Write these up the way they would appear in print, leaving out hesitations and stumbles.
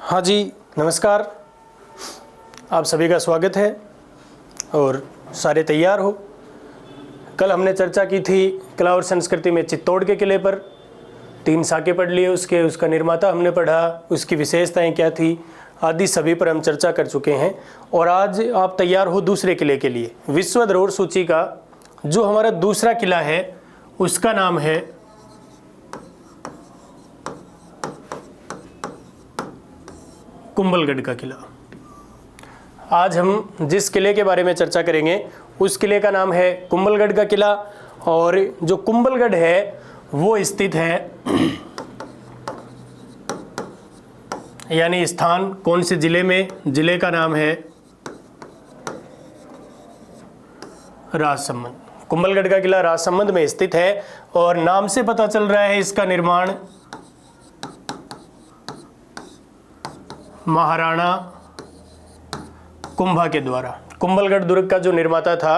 हाँ जी, नमस्कार। आप सभी का स्वागत है और सारे तैयार हो। कल हमने चर्चा की थी कला और संस्कृति में चित्तौड़ के किले पर। 3 साके पढ़ लिए उसका निर्माता हमने पढ़ा, उसकी विशेषताएं क्या थी आदि सभी पर हम चर्चा कर चुके हैं। और आज आप तैयार हो दूसरे किले के लिए। विश्व धरोहर सूची का जो हमारा दूसरा किला है उसका नाम है कुंभलगढ़ का किला। आज हम जिस किले के बारे में चर्चा करेंगे उस किले का नाम है कुंभलगढ़ का किला। और जो कुंभलगढ़ है वो स्थित है, यानी स्थान कौन से जिले में, जिले का नाम है राजसमंद। कुंभलगढ़ का किला राजसमंद में स्थित है और नाम से पता चल रहा है इसका निर्माण महाराणा कुंभा के द्वारा। कुंभलगढ़ दुर्ग का जो निर्माता था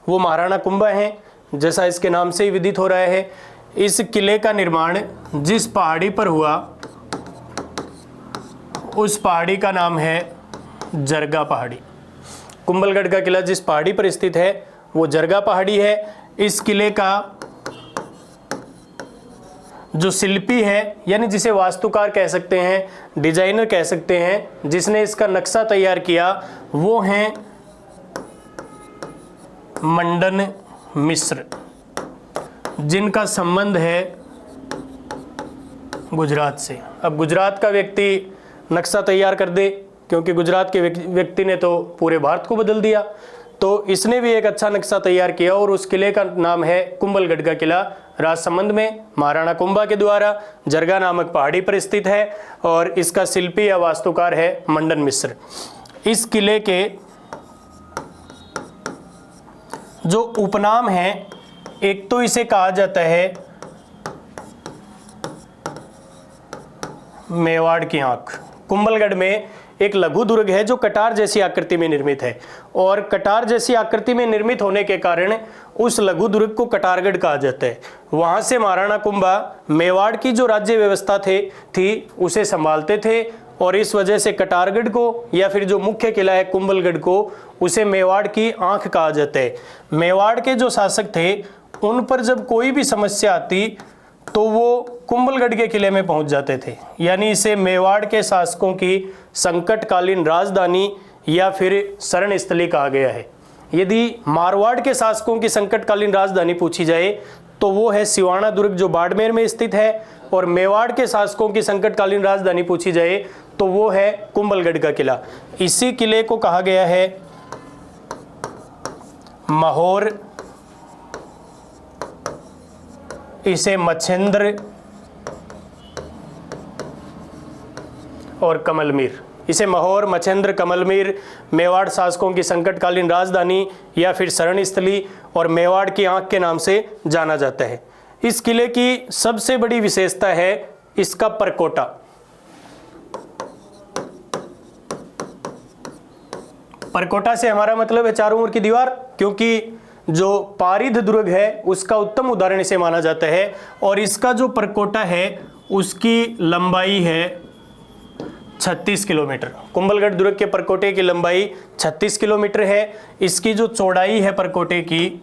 वो महाराणा कुंभा है, जैसा इसके नाम से ही विदित हो रहा है। इस किले का निर्माण जिस पहाड़ी पर हुआ उस पहाड़ी का नाम है जरगा पहाड़ी। कुंभलगढ़ का किला जिस पहाड़ी पर स्थित है वो जरगा पहाड़ी है। इस किले का जो शिल्पी है, यानी जिसे वास्तुकार कह सकते हैं, डिजाइनर कह सकते हैं, जिसने इसका नक्शा तैयार किया वो हैं मंडन मिश्र, जिनका संबंध है गुजरात से। अब गुजरात का व्यक्ति नक्शा तैयार कर दे, क्योंकि गुजरात के व्यक्ति ने तो पूरे भारत को बदल दिया, तो इसने भी एक अच्छा नक्शा तैयार किया और उस किले का नाम है कुंभलगढ़ का किला। राजसमंद में महाराणा कुंभा के द्वारा जरगा नामक पहाड़ी पर स्थित है और इसका शिल्पी या वास्तुकार है मंडन मिश्र। इस किले के जो उपनाम हैं, एक तो इसे कहा जाता है मेवाड़ की आंख। कुंभलगढ़ में एक लघु दुर्ग है जो कटार जैसी आकृति में निर्मित है और कटार जैसी आकृति में निर्मित होने के कारण उस लघु दुर्ग को कटारगढ़ कहा जाता है। वहां से महाराणा कुंभा मेवाड़ की जो राज्य व्यवस्था थी उसे संभालते थे और इस वजह से कटारगढ़ को या फिर जो मुख्य किला है कुंभलगढ़ को उसे मेवाड़ की आंख कहा जाता है। मेवाड़ के जो शासक थे उन पर जब कोई भी समस्या आती तो वो कुंभलगढ़ के किले में पहुंच जाते थे, यानी इसे मेवाड़ के शासकों की संकटकालीन राजधानी या फिर शरण स्थली कहा गया है। यदि मारवाड़ के शासकों की संकटकालीन राजधानी पूछी जाए तो वो है सिवाना दुर्ग जो बाड़मेर में स्थित है, और मेवाड़ के शासकों की संकटकालीन राजधानी पूछी जाए तो वो है कुंभलगढ़ का किला। इसी किले को कहा गया है माहौर, इसे मच्छेंद्र और कमलमीर, इसे माहौर, मच्छेंद्र, कमलमीर मेवाड़ शासकों की संकटकालीन राजधानी या फिर शरण स्थली और मेवाड़ की आंख के नाम से जाना जाता है। इस किले की सबसे बड़ी विशेषता है इसका परकोटा। परकोटा से हमारा मतलब है चारों ओर की दीवार, क्योंकि जो पारिध दुर्ग है उसका उत्तम उदाहरण इसे माना जाता है। और इसका जो परकोटा है उसकी लंबाई है 36 किलोमीटर। कुंभलगढ़ दुर्ग के परकोटे की लंबाई 36 किलोमीटर है। इसकी जो चौड़ाई है परकोटे की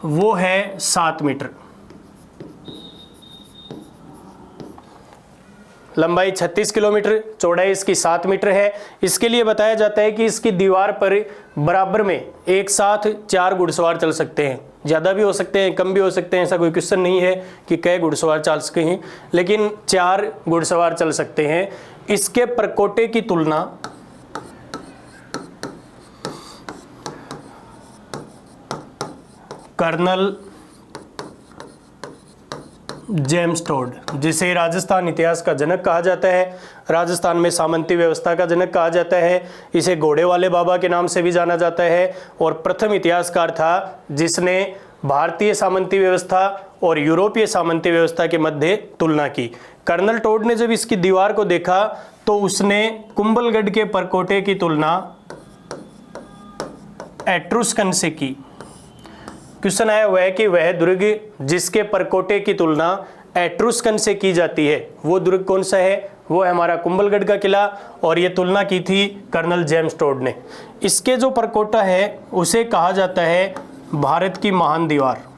वो है 7 मीटर। लंबाई 36 किलोमीटर, चौड़ाई इसकी 7 मीटर है। इसके लिए बताया जाता है कि इसकी दीवार पर बराबर में एक साथ 4 घुड़सवार चल सकते हैं। ज़्यादा भी हो सकते हैं, कम भी हो सकते हैं, ऐसा कोई क्वेश्चन नहीं है कि कई घुड़सवार चल सके हैं, लेकिन 4 घुड़सवार चल सकते हैं। इसके परकोटे की तुलना कर्नल जेम्स टोड, जिसे राजस्थान इतिहास का जनक कहा जाता है, राजस्थान में सामंती व्यवस्था का जनक कहा जाता है, इसे घोड़े वाले बाबा के नाम से भी जाना जाता है, और प्रथम इतिहासकार था जिसने भारतीय सामंती व्यवस्था और यूरोपीय सामंती व्यवस्था के मध्य तुलना की। कर्नल टोड ने जब इसकी दीवार को देखा तो उसने कुंभलगढ़ के परकोटे की तुलना एट्रुस्कन से की। क्वेश्चन आया हुआ है कि वह दुर्ग जिसके परकोटे की तुलना एट्रुस्कन से की जाती है, वो दुर्ग कौन सा है? वो है हमारा कुंभलगढ़ का किला, और ये तुलना की थी कर्नल जेम्स टोड ने। इसके जो परकोटा है उसे कहा जाता है भारत की महान दीवार।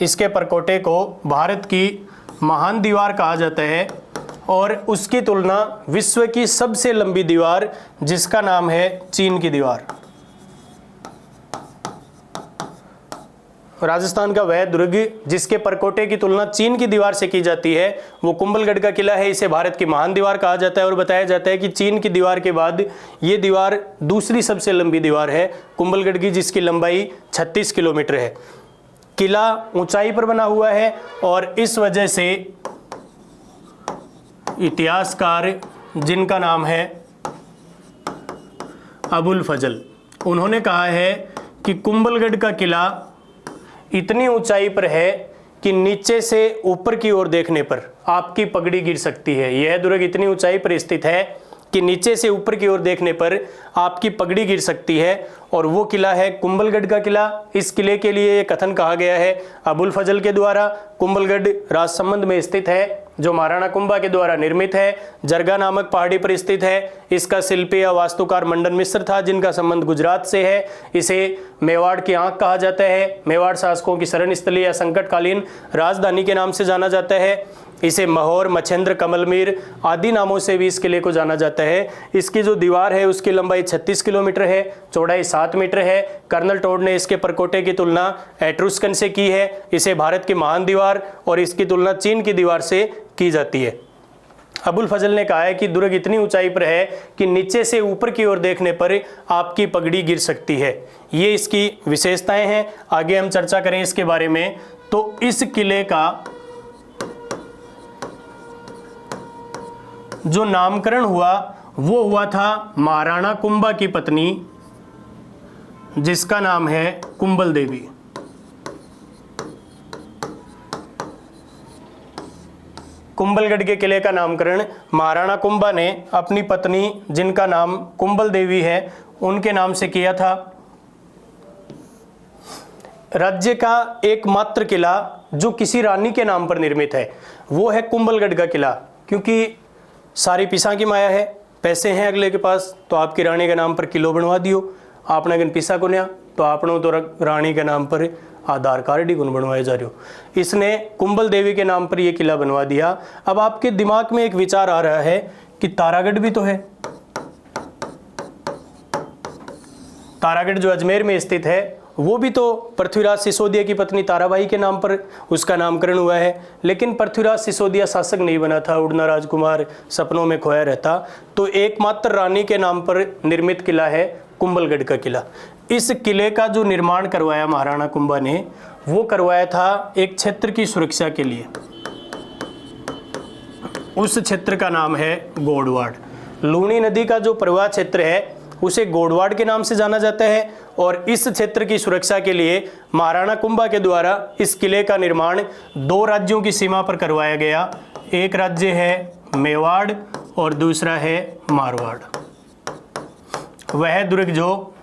इसके परकोटे को भारत की महान दीवार कहा जाता है, और उसकी तुलना विश्व की सबसे लंबी दीवार जिसका नाम है चीन की दीवार। राजस्थान का वह दुर्ग जिसके परकोटे की तुलना चीन की दीवार से की जाती है वो कुंभलगढ़ का किला है। इसे भारत की महान दीवार कहा जाता है, और बताया जाता है कि चीन की दीवार के बाद ये दीवार दूसरी सबसे लंबी दीवार है कुंभलगढ़ की, जिसकी लंबाई 36 किलोमीटर है। किला ऊंचाई पर बना हुआ है, और इस वजह से इतिहासकार जिनका नाम है अबुल फजल, उन्होंने कहा है कि कुंभलगढ़ का किला इतनी ऊंचाई पर है कि नीचे से ऊपर की ओर देखने पर आपकी पगड़ी गिर सकती है। यह दुर्ग इतनी ऊंचाई पर स्थित है कि नीचे से ऊपर की ओर देखने पर आपकी पगड़ी गिर सकती है, और वो किला है कुंभलगढ़ का किला। इस किले के लिए ये कथन कहा गया है अबुल फजल के द्वारा। कुंभलगढ़ राजसमंद में स्थित है, जो महाराणा कुंभा के द्वारा निर्मित है। जरगा नामक पहाड़ी पर स्थित है। इसका शिल्पी या वास्तुकार मंडन मिश्र था, जिनका संबंध गुजरात से है। इसे मेवाड़ की आंख कहा जाता है। मेवाड़ शासकों की शरण स्थली या संकटकालीन राजधानी के नाम से जाना जाता है। इसे महोर, मच्छेंद्र, कमलमीर आदि नामों से भी इस किले को जाना जाता है। इसकी जो दीवार है उसकी लंबाई 36 किलोमीटर है, चौड़ाई 7 मीटर है। कर्नल टोड ने इसके परकोटे की तुलना एट्रुस्कन से की है। इसे भारत की महान दीवार और इसकी तुलना चीन की दीवार से की जाती है। अबुल फजल ने कहा है कि दुर्ग इतनी ऊंचाई पर है कि नीचे से ऊपर की ओर देखने पर आपकी पगड़ी गिर सकती है। ये इसकी विशेषताएं हैं। आगे हम चर्चा करें इसके बारे में। तो इस किले का जो नामकरण हुआ वो हुआ था महाराणा कुंभा की पत्नी, जिसका नाम है कुंभल देवी। कुंभलगढ़ के किले का नामकरण महाराणा कुंभा ने अपनी पत्नी, जिनका नाम कुंभल देवी है, उनके नाम से किया था। राज्य का एकमात्र किला जो किसी रानी के नाम पर निर्मित है वो है कुंभलगढ़ का किला, क्योंकि सारी पिसा की माया है, पैसे हैं अगले के पास तो आपकी रानी के नाम पर किलो बनवा दियो। आपने अगर पिसा को नया तो आपने तो रानी के नाम पर आधार कार्ड ही गुण बनवाए जा रहे हो। इसने कुंभल देवी के नाम पर यह किला बनवा दिया। अब आपके दिमाग में एक विचार आ रहा है कि तारागढ़ भी तो है। तारागढ़ जो अजमेर में स्थित है वो भी तो पृथ्वीराज सिसोदिया की पत्नी ताराबाई के नाम पर उसका नामकरण हुआ है। लेकिन पृथ्वीराज सिसोदिया शासक नहीं बना था, उड़ना राजकुमार वो में खोया रहता। तो एकमात्र रानी के नाम पर निर्मित किला है कुंभलगढ़ का किला। इस किले का जो निर्माण करवाया महाराणा कुंभा ने, वो करवाया था एक क्षेत्र की सुरक्षा के लिए। उस क्षेत्र का नाम है गोडवाड़। लूणी नदी का जो प्रवाह क्षेत्र है उसे गोडवाड़ के नाम से जाना जाता है, और इस क्षेत्र की सुरक्षा के लिए महाराणा कुंभा के द्वारा इस किले का निर्माण 2 राज्यों की सीमा पर करवाया गया। एक राज्य है मेवाड़ और दूसरा है मारवाड़। वह दुर्ग जो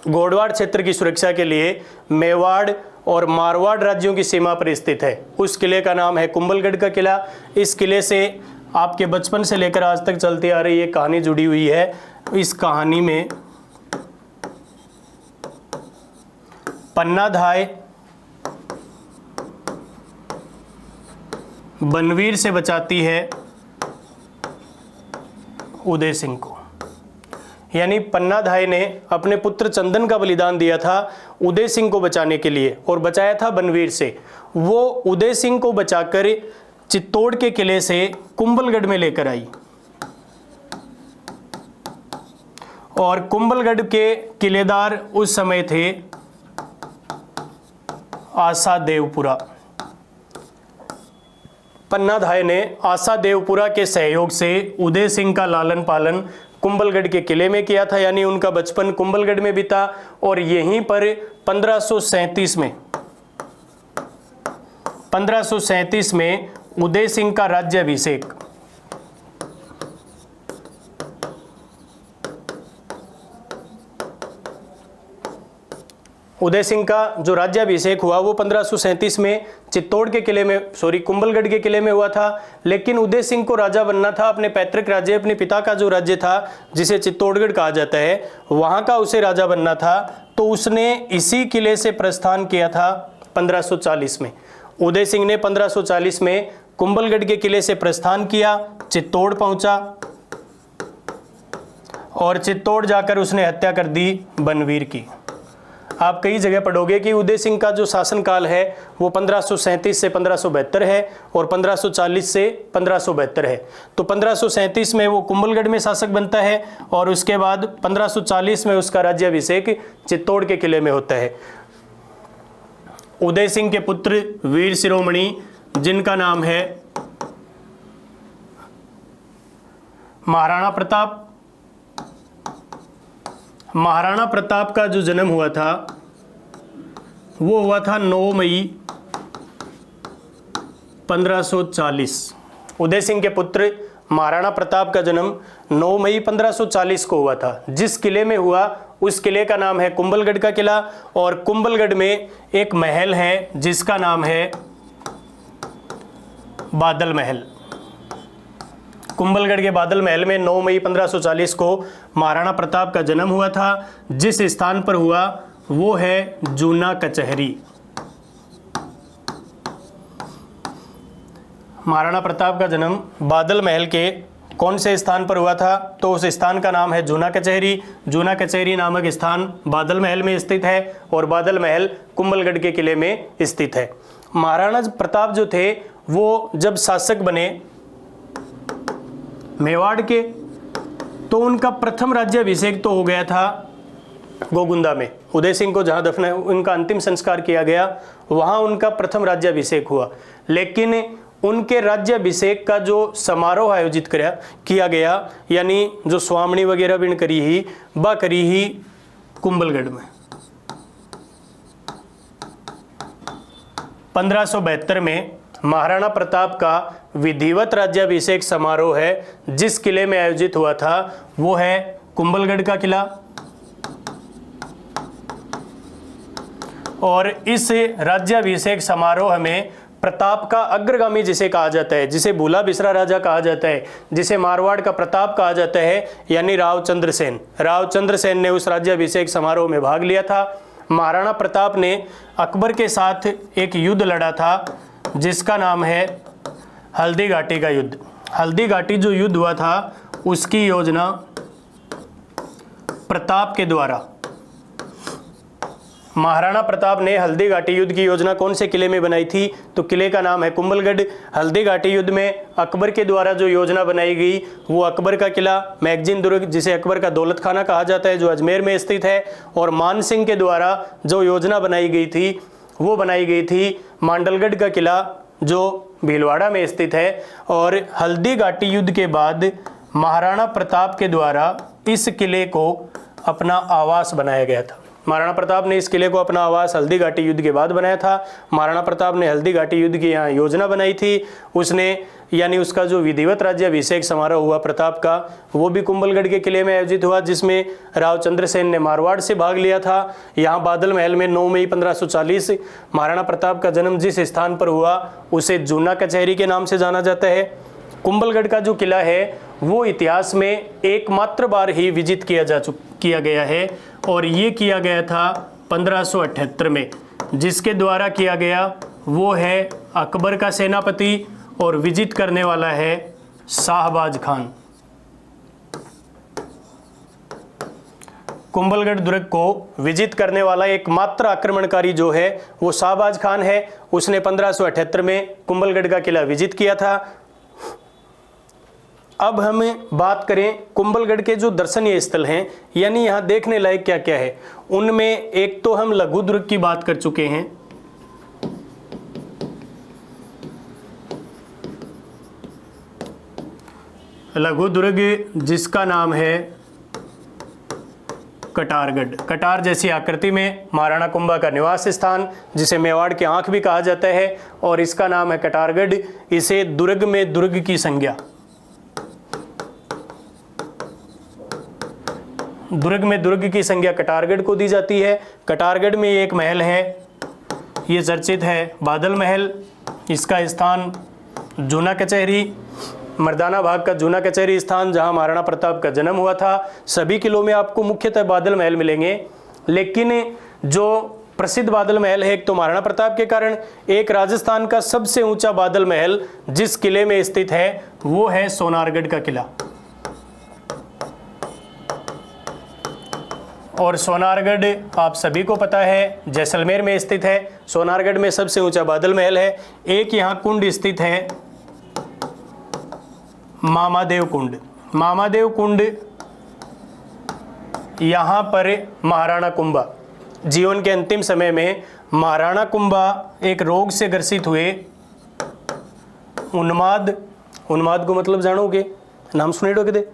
गोडवाड़ क्षेत्र की सुरक्षा के लिए मेवाड़ और मारवाड़ राज्यों की सीमा पर स्थित है, उस किले का नाम है कुंभलगढ़ का किला। इस किले से आपके बचपन से लेकर आज तक चलती आ रही ये कहानी जुड़ी हुई है। इस कहानी में पन्नाधाय बनवीर से बचाती है उदय सिंह को। यानी पन्नाधाय ने अपने पुत्र चंदन का बलिदान दिया था उदय सिंह को बचाने के लिए, और बचाया था बनवीर से। वो उदय सिंह को बचाकर चित्तौड़ के किले से कुंभलगढ़ में लेकर आई, और कुंभलगढ़ के किलेदार उस समय थे आशा देवपुरा। पन्नाधाय ने आशा देवपुरा के सहयोग से उदय सिंह का लालन पालन कुंभलगढ़ के किले में किया था। यानी उनका बचपन कुंभलगढ़ में बीता, और यहीं पर 1537 में उदय सिंह का राज्याभिषेक उदय सिंह का जो राज्याभिषेक हुआ वो 1537 में चित्तौड़ के किले में कुंभलगढ़ के किले में हुआ था। लेकिन उदय सिंह को राजा बनना था, अपने पैतृक राज्य, अपने पिता का जो राज्य था जिसे चित्तौड़गढ़ कहा जाता है, वहाँ का उसे राजा बनना था। तो उसने इसी किले से प्रस्थान किया था 1540 में। उदय सिंह ने 1540 में कुंभलगढ़ के किले से प्रस्थान किया, चित्तौड़ पहुंचा और चित्तौड़ जाकर उसने हत्या कर दी बनवीर की। आप कई जगह पढ़ोगे कि उदय सिंह का जो शासनकाल है वो 1537 से 1572 है और 1540 से 1572 है। तो 1537 में वो कुंभलगढ़ में शासक बनता है और उसके बाद 1540 में उसका राज्याभिषेक चित्तौड़ के किले में होता है। उदय सिंह के पुत्र वीर शिरोमणि, जिनका नाम है महाराणा प्रताप, महाराणा प्रताप का जो जन्म हुआ था वो हुआ था 9 मई 1540। उदय सिंह के पुत्र महाराणा प्रताप का जन्म 9 मई 1540 को हुआ था। जिस किले में हुआ उस किले का नाम है कुंभलगढ़ का किला, और कुंभलगढ़ में एक महल है जिसका नाम है बादल महल। कुंभलगढ़ के बादल महल में 9 मई 1540 को महाराणा प्रताप का जन्म हुआ था। जिस स्थान पर हुआ वो है जूना कचहरी। महाराणा प्रताप का जन्म बादल महल के कौन से स्थान पर हुआ था? तो उस स्थान का नाम है जूना कचहरी। जूना कचहरी नामक स्थान बादल महल में स्थित है और बादल महल कुंभलगढ़ के किले में स्थित है। महाराणा प्रताप जो थे वो जब शासक बने मेवाड़ के, तो उनका प्रथम राज्याभिषेक तो हो गया था गोगुंदा में। उदय सिंह को जहाँ दफना उनका अंतिम संस्कार किया गया वहाँ उनका प्रथम राज्याभिषेक हुआ। लेकिन उनके राज्याभिषेक का जो समारोह आयोजित किया गया, यानी जो स्वामणी वगैरह भी करी ही कुंभलगढ़ में। 1572 में महाराणा प्रताप का विधिवत राज्याभिषेक समारोह है जिस किले में आयोजित हुआ था वो है कुंभलगढ़ का किला। और इस राज्याभिषेक समारोह में प्रताप का अग्रगामी जिसे कहा जाता है, जिसे भूला बिसरा राजा कहा जाता है, जिसे मारवाड़ का प्रताप कहा जाता है, यानी रावचंद्र सेन ने उस राज्याभिषेक समारोह में भाग लिया था। महाराणा प्रताप ने अकबर के साथ एक युद्ध लड़ा था जिसका नाम है हल्दी घाटी का युद्ध। हल्दी घाटी जो युद्ध हुआ था उसकी योजना प्रताप के द्वारा, महाराणा प्रताप ने हल्दी घाटी युद्ध की योजना कौन से किले में बनाई थी? तो किले का नाम है कुंभलगढ़। हल्दी घाटी युद्ध में अकबर के द्वारा जो योजना बनाई गई वो अकबर का किला मैगजीन दुर्ग, जिसे अकबर का दौलत खाना कहा जाता है, जो अजमेर में स्थित है, और मान सिंह के द्वारा जो योजना बनाई गई थी वो बनाई गई थी मांडलगढ़ का किला जो भीलवाड़ा में स्थित है। और हल्दी घाटी युद्ध के बाद महाराणा प्रताप के द्वारा इस किले को अपना आवास बनाया गया था। महाराणा प्रताप ने इस किले को अपना आवास हल्दी घाटी युद्ध के बाद बनाया था। महाराणा प्रताप ने हल्दी घाटी युद्ध की यहाँ योजना बनाई थी। उसने यानी उसका जो विधिवत राज्याभिषेक समारोह हुआ प्रताप का वो भी कुंभलगढ़ के किले में आयोजित हुआ, जिसमें रावचंद्र सेन ने मारवाड़ से भाग लिया था। यहाँ बादल महल में 9 मई 1540 महाराणा प्रताप का जन्म जिस स्थान पर हुआ उसे जूना कचहरी के नाम से जाना जाता है। कुंभलगढ़ का जो किला है वो इतिहास में एकमात्र बार ही विजित किया गया है और ये किया गया था 1578 में। जिसके द्वारा किया गया वो है अकबर का सेनापति और विजिट करने वाला है शाहबाज खान। कुंभलगढ़ दुर्ग को विजित करने वाला एकमात्र आक्रमणकारी जो है वो शाहबाज खान है। उसने 1578 में कुंभलगढ़ का किला विजिट किया था। अब हम बात करें कुंभलगढ़ के जो दर्शनीय स्थल हैं, यानी यहाँ देखने लायक क्या क्या है। उनमें एक तो हम लघु दुर्ग की बात कर चुके हैं। लघु दुर्ग जिसका नाम है कटारगढ़। कटार जैसी आकृति में महाराणा कुंभा का निवास स्थान, जिसे मेवाड़ की आंख भी कहा जाता है, और इसका नाम है कटारगढ़। इसे दुर्ग में दुर्ग की संज्ञा, दुर्ग में दुर्ग की संज्ञा कटारगढ़ को दी जाती है। कटारगढ़ में एक महल है, ये चर्चित है बादल महल। इसका स्थान जूना कचहरी, मर्दाना भाग का जूना कचहरी स्थान, जहां महाराणा प्रताप का जन्म हुआ था। सभी किलों में आपको मुख्यतः बादल महल मिलेंगे, लेकिन जो प्रसिद्ध बादल महल है एक तो महाराणा प्रताप के कारण, एक राजस्थान का सबसे ऊंचा बादल महल जिस किले में स्थित है वो है सोनारगढ़ का किला। और सोनारगढ़ आप सभी को पता है जैसलमेर में स्थित है। सोनारगढ़ में सबसे ऊंचा बादल महल है। एक यहाँ कुंड स्थित है, मामादेव कुंड। मामादेव कुंड, यहाँ पर महाराणा कुंभा जीवन के अंतिम समय में, महाराणा कुंभा एक रोग से ग्रसित हुए, उन्माद। उन्माद को मतलब जानोगे, नाम सुनेडो के दे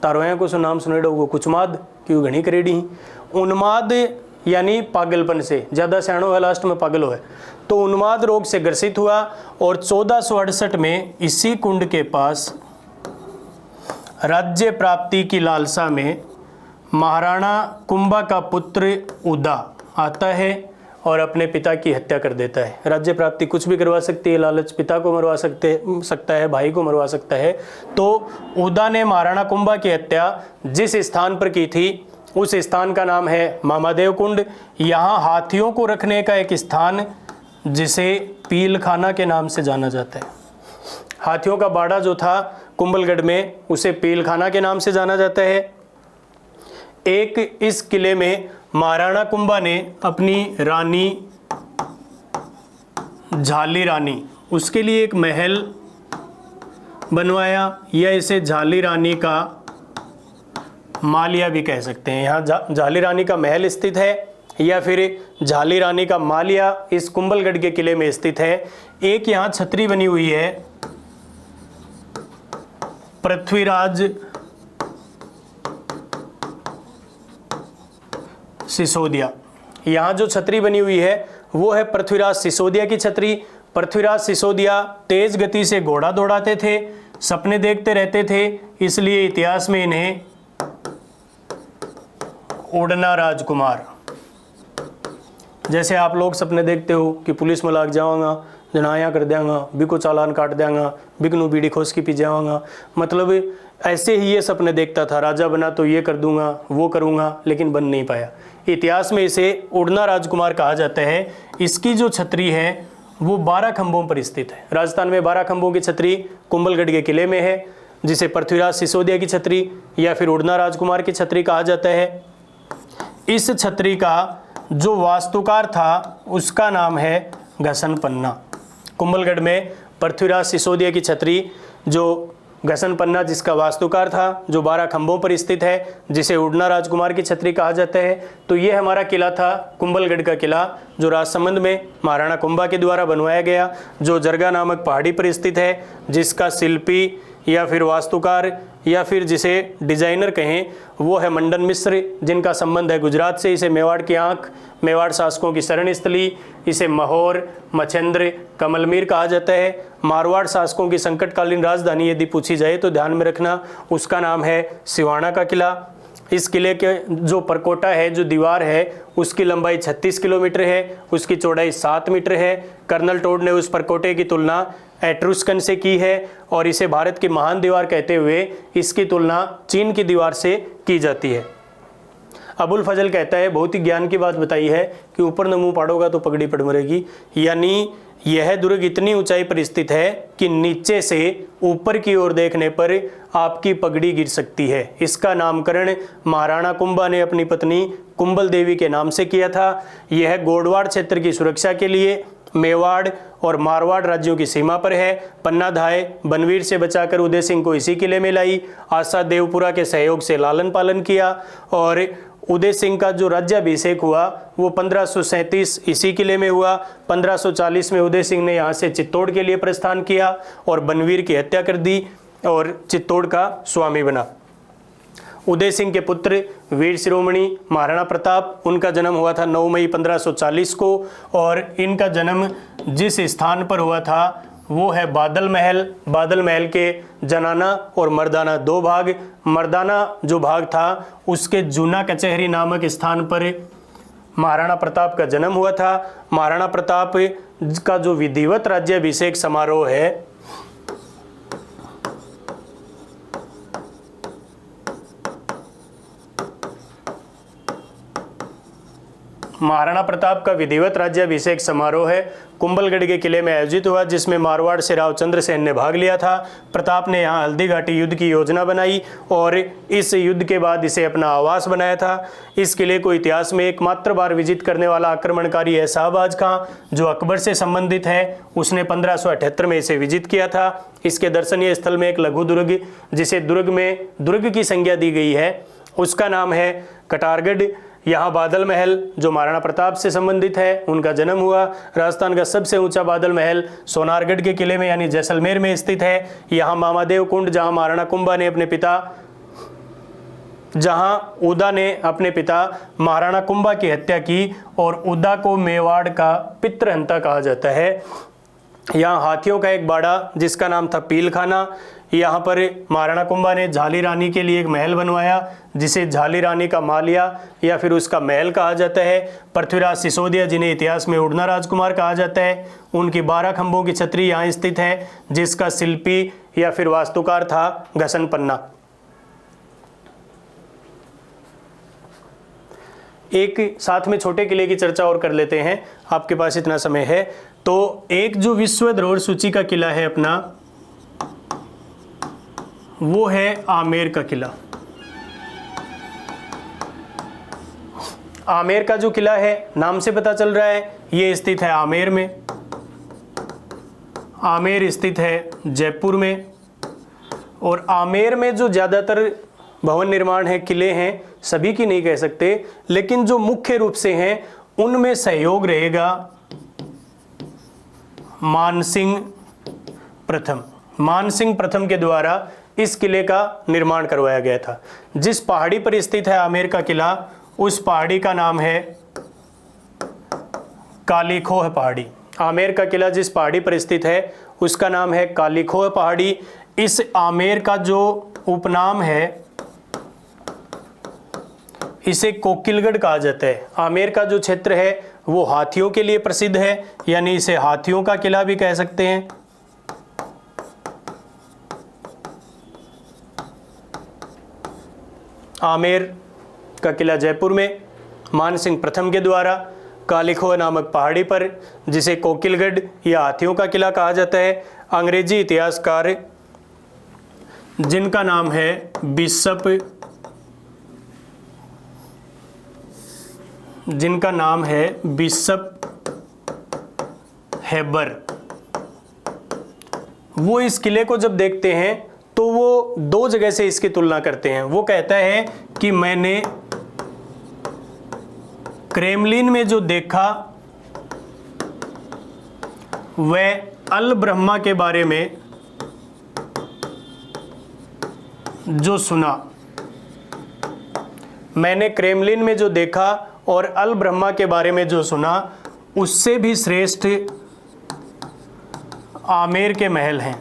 तारो यहाँ को नाम सुनेडो वो कुचमाद क्यों घनी करेडी। उन्माद यानी पागलपन से, ज़्यादा सियाणो है लास्ट में पागल हो है, तो उन्माद रोग से ग्रसित हुआ। और 1468 में इसी कुंड के पास राज्य प्राप्ति की लालसा में महाराणा कुंभा का पुत्र उदा आता है और अपने पिता की हत्या कर देता है। राज्य प्राप्ति कुछ भी करवा सकती है, लालच पिता को मरवा सकता है, भाई को मरवा सकता है। तो उदा ने महाराणा कुंभा की हत्या जिस स्थान पर की थी उस स्थान का नाम है मामादेव कुंड। यहाँ हाथियों को रखने का एक स्थान जिसे पीलखाना के नाम से जाना जाता है। हाथियों का बाड़ा जो था कुंभलगढ़ में, उसे पीलखाना के नाम से जाना जाता है। एक इस किले में महाराणा कुंभा ने अपनी रानी झाली रानी, उसके लिए एक महल बनवाया, या इसे झाली रानी का मालिया भी कह सकते हैं। यहाँ झाली रानी का महल स्थित है या फिर झाली रानी का मालिया इस कुंभलगढ़ के किले में स्थित है। एक यहाँ छतरी बनी हुई है, पृथ्वीराज सिसोदिया। यहाँ जो छतरी बनी हुई है वो है पृथ्वीराज सिसोदिया की छतरी। पृथ्वीराज सिसोदिया तेज गति से घोड़ा दौड़ाते थे, सपने देखते रहते थे, इसलिए इतिहास में इन्हें उड़ना राजकुमार, जैसे आप लोग सपने देखते हो कि पुलिस में लाग जाऊंगा, जनाया कर देंगा, बिको चालान काट देंगा, बिकनू बीड़ी खोस की पी जाऊंगा, मतलब ऐसे ही ये सपने देखता था। राजा बना तो ये कर दूंगा, वो करूंगा, लेकिन बन नहीं पाया। इतिहास में इसे उड़ना राजकुमार कहा जाता है। इसकी जो छतरी है वो 12 खंभों पर स्थित है। राजस्थान में 12 खंभों की छतरी कुंभलगढ़ के किले में है, जिसे पृथ्वीराज सिसोदिया की छतरी या फिर उड़ना राजकुमार की छतरी कहा जाता है। इस छतरी का जो वास्तुकार था उसका नाम है घसन पन्ना। कुंभलगढ़ में पृथ्वीराज सिसोदिया की छतरी जो घसन पन्ना जिसका वास्तुकार था, जो 12 खंभों पर स्थित है, जिसे उड़ना राजकुमार की छतरी कहा जाता है। तो ये हमारा किला था कुंभलगढ़ का किला, जो राजसमंद में महाराणा कुंभा के द्वारा बनवाया गया, जो जरगा नामक पहाड़ी पर स्थित है, जिसका शिल्पी या फिर वास्तुकार या फिर जिसे डिजाइनर कहें वो है मंडन मिश्र, जिनका संबंध है गुजरात से। इसे मेवाड़ की आंख, मेवाड़ शासकों की शरण स्थली, इसे महोर, मछेंद्र, कमलमीर कहा जाता है। मारवाड़ शासकों की संकटकालीन राजधानी यदि पूछी जाए तो ध्यान में रखना उसका नाम है सिवाना का किला। इस किले के जो परकोटा है, जो दीवार है, उसकी लंबाई 36 किलोमीटर है, उसकी चौड़ाई 7 मीटर है। कर्नल टोड ने उस परकोटे की तुलना एट्रुस्कन से की है और इसे भारत की महान दीवार कहते हुए इसकी तुलना चीन की दीवार से की जाती है। अबुल फजल कहता है, बहुत ही ज्ञान की बात बताई है कि ऊपर न मुंह पाड़ोगा तो पगड़ी पड़ मरेगी, यानी यह दुर्ग इतनी ऊंचाई पर स्थित है कि नीचे से ऊपर की ओर देखने पर आपकी पगड़ी गिर सकती है। इसका नामकरण महाराणा कुंभा ने अपनी पत्नी कुंभल देवी के नाम से किया था। यह गोडवाड़ क्षेत्र की सुरक्षा के लिए मेवाड़ और मारवाड़ राज्यों की सीमा पर है। पन्ना धाय बनवीर से बचाकर उदय सिंह को इसी किले में लाई। आशा देवपुरा के सहयोग से लालन पालन किया और उदय सिंह का जो राज्याभिषेक हुआ वो 1537 इसी किले में हुआ। 1540 में उदय सिंह ने यहाँ से चित्तौड़ के लिए प्रस्थान किया और बनवीर की हत्या कर दी और चित्तौड़ का स्वामी बना। उदय सिंह के पुत्र वीर शिरोमणि महाराणा प्रताप, उनका जन्म हुआ था 9 मई 1540 को और इनका जन्म जिस स्थान पर हुआ था वो है बादल महल। बादल महल के जनाना और मर्दाना दो भाग। मर्दाना जो भाग था उसके जूना कचहरी नामक स्थान पर महाराणा प्रताप का जन्म हुआ था। महाराणा प्रताप का जो विधिवत राज्याभिषेक समारोह है महाराणा प्रताप का विधिवत राज्याभिषेक समारोह है कुंभलगढ़ के किले में आयोजित हुआ, जिसमें मारवाड़ से राव चंद्रसेन ने भाग लिया था। प्रताप ने यहाँ हल्दी घाटी युद्ध की योजना बनाई और इस युद्ध के बाद इसे अपना आवास बनाया था। इस किले को इतिहास में एकमात्र बार विजित करने वाला आक्रमणकारी है शाहबाज खां, जो अकबर से संबंधित है। उसने 1578 में इसे विजित किया था। इसके दर्शनीय स्थल में एक लघु दुर्ग, जिसे दुर्ग की संज्ञा दी गई है, उसका नाम है कटारगढ़। यहाँ बादल महल जो महाराणा प्रताप से संबंधित है उनका जन्म हुआ। राजस्थान का सबसे ऊंचा बादल महल सोनारगढ़ के किले में यानी जैसलमेर में स्थित है। यहाँ मामादेव कुंड, जहाँ महाराणा कुंभा ने उदा ने अपने पिता महाराणा कुंभा की हत्या की और उदा को मेवाड़ का पितृहंता कहा जाता है। यहाँ हाथियों का एक बाड़ा जिसका नाम था पीलखाना। यहाँ पर महाराणा कुंभा ने झाली रानी के लिए एक महल बनवाया, जिसे झाली रानी का मालिया या फिर उसका महल कहा जाता है। पृथ्वीराज सिसोदिया, जिन्हें इतिहास में उड़ना राजकुमार कहा जाता है, उनकी 12 खंभों की छतरी यहाँ स्थित है, जिसका शिल्पी या फिर वास्तुकार था घसन पन्ना। एक साथ में छोटे किले की चर्चा और कर लेते हैं, आपके पास इतना समय है तो। एक जो विश्व धरोहर सूची का किला है अपना, वो है आमेर का किला। आमेर का जो किला है, नाम से पता चल रहा है ये स्थित है आमेर में। आमेर स्थित है जयपुर में। और आमेर में जो ज़्यादातर भवन निर्माण है, किले हैं, सभी की नहीं कह सकते, लेकिन जो मुख्य रूप से हैं उनमें सहयोग रहेगा मानसिंह प्रथम। मानसिंह प्रथम के द्वारा इस किले का निर्माण करवाया गया था। जिस पहाड़ी पर स्थित है आमेर का किला, उस पहाड़ी का नाम है कालीखोह पहाड़ी। आमेर का किला जिस पहाड़ी पर स्थित है उसका नाम है कालीखोह पहाड़ी। इस आमेर का जो उपनाम है इसे कोकिलगढ़ कहा जाता है। आमेर का जो क्षेत्र है वो हाथियों के लिए प्रसिद्ध है, यानी इसे हाथियों का किला भी कह सकते हैं। आमेर का किला जयपुर में मानसिंह प्रथम के द्वारा कालीखोह नामक पहाड़ी पर, जिसे कोकिलगढ़ या हाथियों का किला कहा जाता है। अंग्रेजी इतिहासकार जिनका नाम है बिशप हेबर, वो इस किले को जब देखते हैं तो वो दो जगह से इसकी तुलना करते हैं। वो कहता है कि मैंने क्रेमलिन में जो देखा वह अल ब्रह्मा के बारे में जो सुना, मैंने क्रेमलिन में जो देखा और अल ब्रह्मा के बारे में जो सुना, उससे भी श्रेष्ठ आमेर के महल हैं।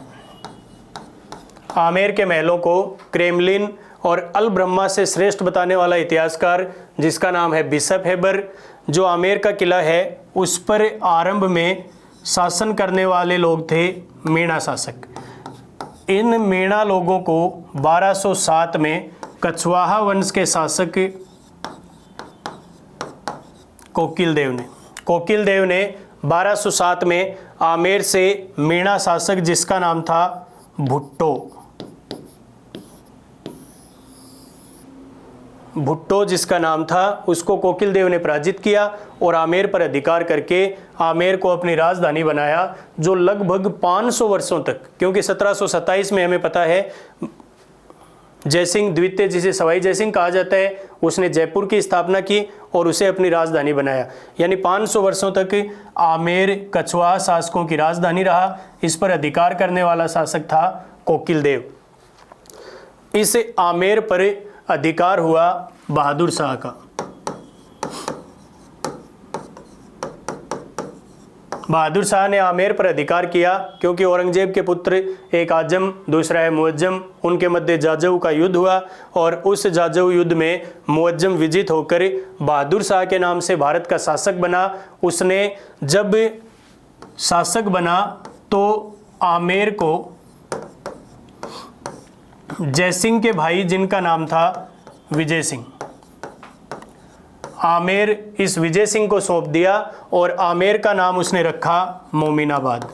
आमेर के महलों को क्रेमलिन और अल ब्रह्मा से श्रेष्ठ बताने वाला इतिहासकार जिसका नाम है बिशप हेबर, जो आमेर का किला है उस पर आरंभ में शासन करने वाले लोग थे मेणा शासक। इन मेणा लोगों को 1207 में कछवाहा वंश के शासक कोकिल देव ने 1207 में आमेर से मेणा शासक जिसका नाम था भुट्टो जिसका नाम था, उसको कोकिल देव ने पराजित किया और आमेर पर अधिकार करके आमेर को अपनी राजधानी बनाया, जो लगभग 500 वर्षों तक, क्योंकि 1727 में हमें पता है जयसिंह द्वितीय, जिसे सवाई जयसिंह कहा जाता है, उसने जयपुर की स्थापना की और उसे अपनी राजधानी बनाया। यानी 500 वर्षों तक आमेर कछवाहा शासकों की राजधानी रहा। इस पर अधिकार करने वाला शासक था कोकिल देव। इस आमेर पर अधिकार हुआ बहादुर शाह का। बहादुर शाह ने आमेर पर अधिकार किया क्योंकि औरंगजेब के पुत्र एक आजम, दूसरा है मुअज्जम, उनके मध्य जाजऊ का युद्ध हुआ और उस जाजऊ युद्ध में मुअज्जम विजित होकर बहादुर शाह के नाम से भारत का शासक बना। उसने जब शासक बना तो आमेर को जयसिंह के भाई, जिनका नाम था विजय सिंह, आमेर इस विजय सिंह को सौंप दिया और आमेर का नाम उसने रखा मोमिनाबाद।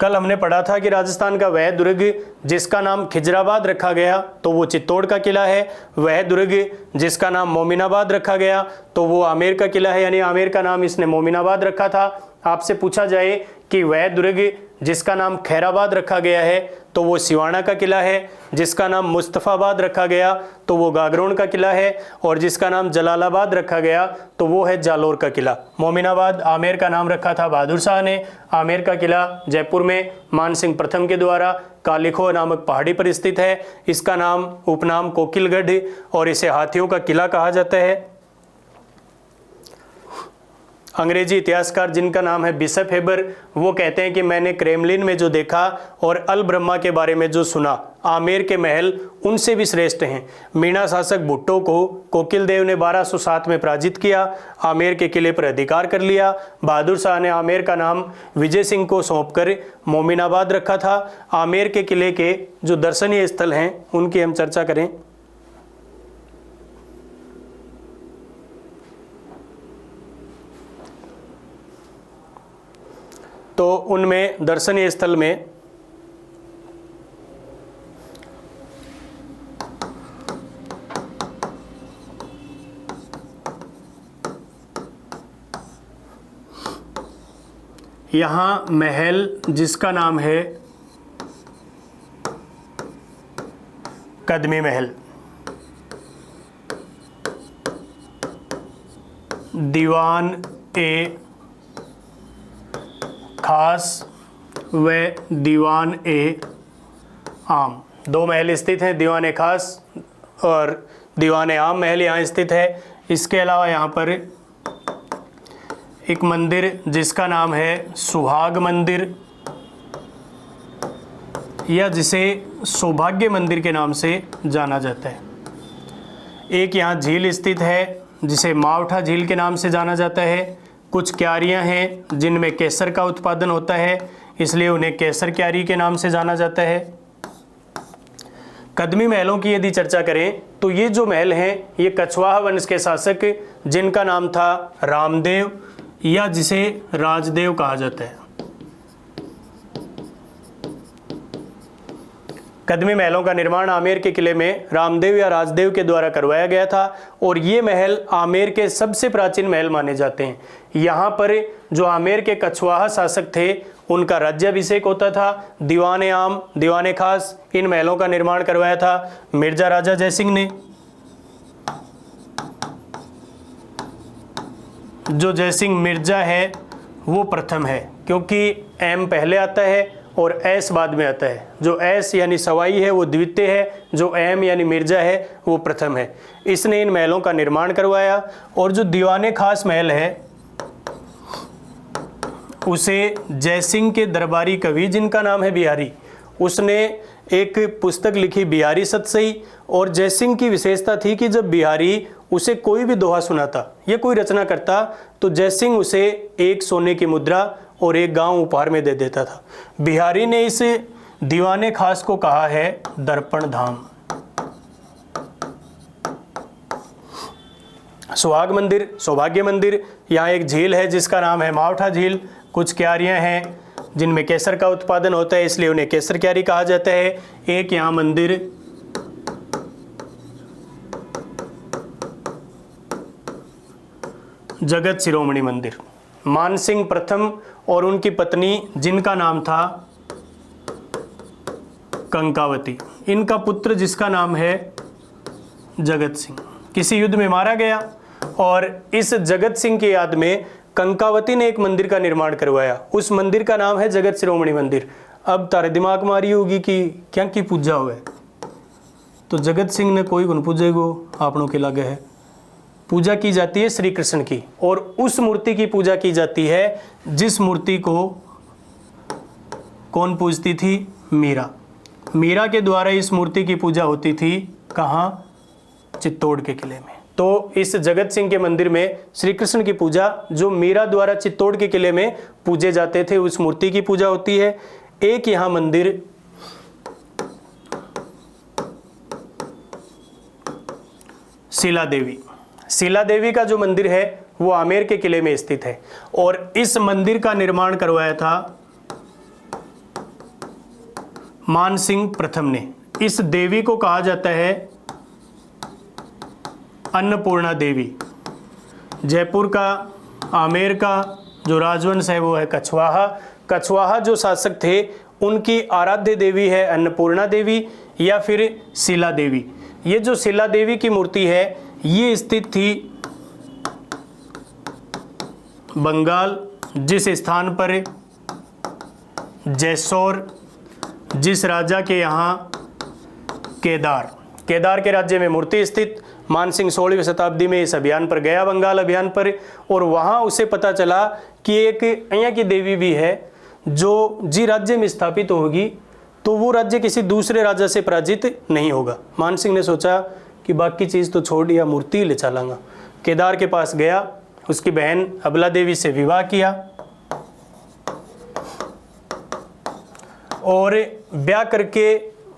कल हमने पढ़ा था कि राजस्थान का वह दुर्ग जिसका नाम खिजराबाद रखा गया तो वो चित्तौड़ का किला है, वह दुर्ग जिसका नाम मोमिनाबाद रखा गया तो वो आमेर का किला है, यानी आमेर का नाम इसने मोमिनाबाद रखा था। आपसे पूछा जाए कि वह दुर्ग जिसका नाम खैराबाद रखा गया है तो वो सिवाना का किला है, जिसका नाम मुस्तफ़ाबाद रखा गया तो वो गागरोन का किला है, और जिसका नाम जलालाबाद रखा गया तो वो है जालोर का किला। मोमिनाबाद आमेर का नाम रखा था बहादुर शाह ने। आमेर का किला जयपुर में मानसिंह प्रथम के द्वारा कालिखो नामक पहाड़ी पर स्थित है। इसका नाम उपनाम कोकिलगढ़ और इसे हाथियों का किला कहा जाता है। अंग्रेजी इतिहासकार जिनका नाम है बिशप हेबर, वो कहते हैं कि मैंने क्रेमलिन में जो देखा और अल ब्रह्मा के बारे में जो सुना, आमेर के महल उनसे भी श्रेष्ठ हैं। मीणा शासक भुट्टो को कोकिल देव ने 1207 में पराजित किया, आमेर के किले पर अधिकार कर लिया। बहादुर शाह ने आमेर का नाम विजय सिंह को सौंपकर मोमिनाबाद रखा था। आमेर के किले के जो दर्शनीय स्थल हैं उनकी हम चर्चा करें तो उनमें दर्शनीय स्थल में यहाँ महल जिसका नाम है कदमी महल, दीवान ए खास व दीवान ए आम, दो महल स्थित हैं। दीवान ए खास और दीवान ए आम महल यहाँ स्थित है। इसके अलावा यहाँ पर एक मंदिर जिसका नाम है सुहाग मंदिर, या जिसे सौभाग्य मंदिर के नाम से जाना जाता है। एक यहाँ झील स्थित है जिसे मावठा झील के नाम से जाना जाता है। कुछ क्यारियाँ हैं जिनमें केसर का उत्पादन होता है, इसलिए उन्हें केसर क्यारी के नाम से जाना जाता है। कदमी महलों की यदि चर्चा करें तो ये जो महल हैं ये कछवाहा वंश के शासक जिनका नाम था रामदेव, या जिसे राजदेव कहा जाता है। कदमी महलों का निर्माण आमेर के किले में रामदेव या राजदेव के द्वारा करवाया गया था और ये महल आमेर के सबसे प्राचीन महल माने जाते हैं। यहाँ पर जो आमेर के कछवाहा शासक थे उनका राज्याभिषेक होता था। दीवाने आम, दीवाने खास, इन महलों का निर्माण करवाया था मिर्जा राजा जयसिंह ने। जो जयसिंह मिर्जा है वो प्रथम है क्योंकि एम पहले आता है और एस बाद में आता है। जो एस यानी सवाई है वो द्वितीय है, जो एम यानी मिर्जा है वो प्रथम है। इसने इन महलों का निर्माण करवाया। और जो दीवाने खास महल है उसे जयसिंह के दरबारी कवि जिनका नाम है बिहारी, उसने एक पुस्तक लिखी बिहारी सतसई। और जयसिंह की विशेषता थी कि जब बिहारी उसे कोई भी दोहा सुनाता या कोई रचना करता तो जयसिंह उसे एक सोने की मुद्रा और एक गांव उपहार में दे देता था। बिहारी ने इस दीवाने खास को कहा है दर्पण धाम। सुहाग मंदिर, सौभाग्य मंदिर, यहाँ एक झील है जिसका नाम है मावठा झील। कुछ क्यारियाँ हैं जिनमें केसर का उत्पादन होता है, इसलिए उन्हें केसर क्यारी कहा जाता है। एक यहाँ मंदिर जगत शिरोमणि मंदिर, मानसिंह प्रथम और उनकी पत्नी जिनका नाम था कंकावती, इनका पुत्र जिसका नाम है जगत सिंह किसी युद्ध में मारा गया और इस जगत सिंह की याद में कंकावती ने एक मंदिर का निर्माण करवाया। उस मंदिर का नाम है जगत शिरोमणि मंदिर। अब तारे दिमाग मारी होगी कि क्या की पूजा हुआ है, तो जगत सिंह ने कोई गुण पूजेगो आपनों के लगे है, पूजा की जाती है श्री कृष्ण की, और उस मूर्ति की पूजा की जाती है जिस मूर्ति को कौन पूजती थी? मीरा। मीरा के द्वारा इस मूर्ति की पूजा होती थी कहाँ? चित्तौड़ के किले में। तो इस जगत सिंह के मंदिर में श्री कृष्ण की पूजा जो मीरा द्वारा चित्तौड़ के किले में पूजे जाते थे उस मूर्ति की पूजा होती है। एक यहाँ मंदिर शिला देवी, शिला देवी का जो मंदिर है वो आमेर के किले में स्थित है, और इस मंदिर का निर्माण करवाया था मानसिंह प्रथम ने। इस देवी को कहा जाता है अन्नपूर्णा देवी। जयपुर का, आमेर का जो राजवंश है वो है कछवाहा। कछवाहा जो शासक थे उनकी आराध्य देवी है अन्नपूर्णा देवी या फिर शिला देवी। ये जो शिला देवी की मूर्ति है ये स्थित थी बंगाल, जिस स्थान पर जयसौर, जिस राजा के यहाँ केदार के राज्य में मूर्ति स्थित। मानसिंह 16वीं शताब्दी में इस अभियान पर गया, बंगाल अभियान पर, और वहाँ उसे पता चला कि एक यहाँ की देवी भी है जो जी राज्य में स्थापित होगी तो वो राज्य किसी दूसरे राजा से पराजित नहीं होगा। मानसिंह ने सोचा कि बाकी चीज़ तो छोड़ दिया, मूर्ति ले चलांगा। केदार के पास गया, उसकी बहन अबला देवी से विवाह किया और ब्याह करके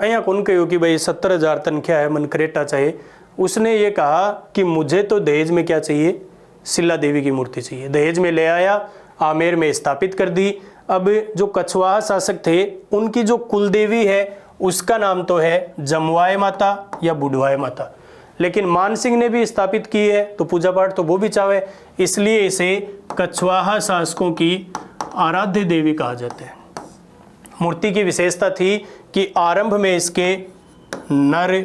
यहाँ कौन कहो कि भाई 70,000 तनख्वाह है, मन करेटा चाहिए। उसने ये कहा कि मुझे तो दहेज में क्या चाहिए? शिला देवी की मूर्ति चाहिए। दहेज में ले आया, आमेर में स्थापित कर दी। अब जो कछवाहा शासक थे उनकी जो कुलदेवी है उसका नाम तो है जमवाय माता या बुढ़वाय माता, लेकिन मानसिंह ने भी स्थापित की है तो पूजा पाठ तो वो भी चाहे, इसलिए इसे कछवाहा शासकों की आराध्य देवी कहा जाता है। मूर्ति की विशेषता थी कि आरंभ में इसके नर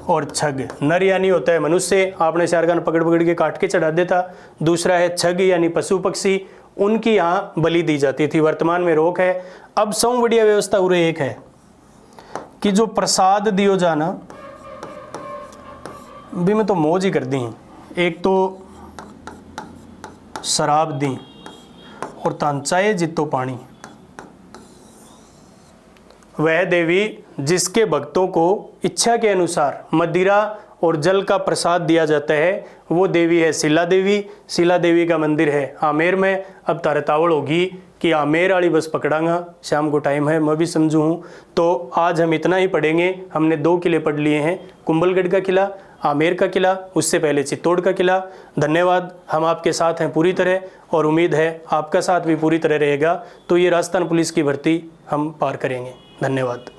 और छग, नर यानी होता है मनुष्य, आपने शारगान पकड़ के काट के चढ़ा देता। दूसरा है छग यानी पशु पक्षी, उनकी यहाँ बलि दी जाती थी। वर्तमान में रोक है। अब सौ बढ़िया व्यवस्था उरे एक है कि जो प्रसाद दियो जाना भी में तो मौज ही कर दी। एक तो शराब दी और तांचाए जितो पानी। वह देवी जिसके भक्तों को इच्छा के अनुसार मदिरा और जल का प्रसाद दिया जाता है वो देवी है शिला देवी। शिला देवी का मंदिर है आमेर में। अब तारतावड़ होगी कि आमेर वाली बस पकड़ांगा, शाम को टाइम है, मैं भी समझू हूँ। तो आज हम इतना ही पढ़ेंगे। हमने 2 किले पढ़ लिए हैं, कुंभलगढ़ का किला, आमेर का किला, उससे पहले चित्तौड़ का किला। धन्यवाद। हम आपके साथ हैं पूरी तरह और उम्मीद है आपका साथ भी पूरी तरह रहेगा। तो ये राजस्थान पुलिस की भर्ती हम पार करेंगे। धन्यवाद।